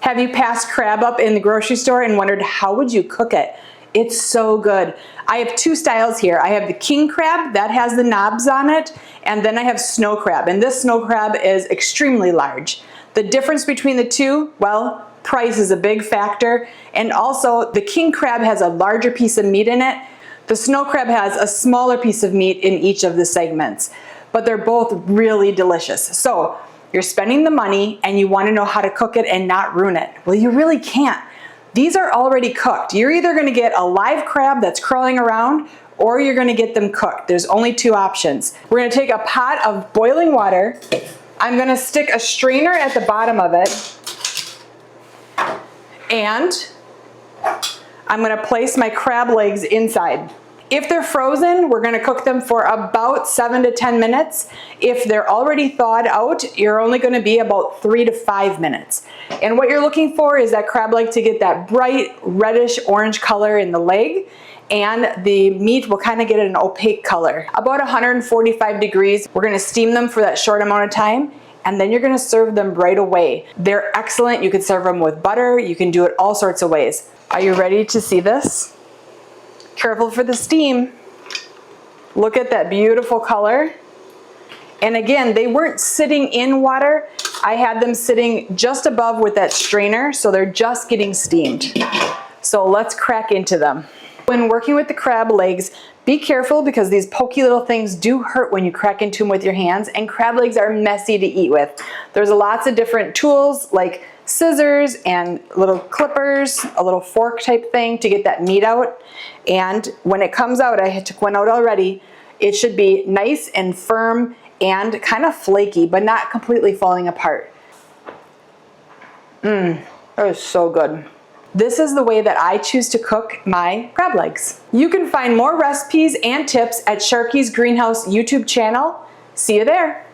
Have you passed crab up in the grocery store and wondered how would you cook it? It's so good. I have two styles here. I have the king crab that has the knobs on it, and then I have snow crab, and this snow crab is extremely large. The difference between the two, well, price is a big factor, and also the king crab has a larger piece of meat in it. The snow crab has a smaller piece of meat in each of the segments, but they're both really delicious. So you're spending the money and you want to know how to cook it and not ruin it. Well, you really can't. These are already cooked. You're either going to get a live crab that's crawling around, or you're going to get them cooked. There's only two options. We're going to take a pot of boiling water. I'm going to stick a strainer at the bottom of it, and I'm going to place my crab legs inside. If they're frozen, we're going to cook them for about 7 to 10 minutes. If they're already thawed out, you're only going to be about 3 to 5 minutes. And what you're looking for is that crab leg to get that bright reddish orange color in the leg, and the meat will kind of get an opaque color. About 145 degrees, we're going to steam them for that short amount of time, and then you're going to serve them right away. They're excellent. You can serve them with butter. You can do it all sorts of ways. Are you ready to see this? Careful for the steam. Look at that beautiful color. And again, they weren't sitting in water. I had them sitting just above with that strainer, so they're just getting steamed. So let's crack into them. When working with the crab legs, be careful because these pokey little things do hurt when you crack into them with your hands, and crab legs are messy to eat with. There's lots of different tools like scissors and little clippers, a little fork type thing to get that meat out. And when it comes out, I took one out already, it should be nice and firm and kind of flaky, but not completely falling apart. That is so good. This is the way that I choose to cook my crab legs. You can find more recipes and tips at Sharky's Greenhouse YouTube channel. See you there.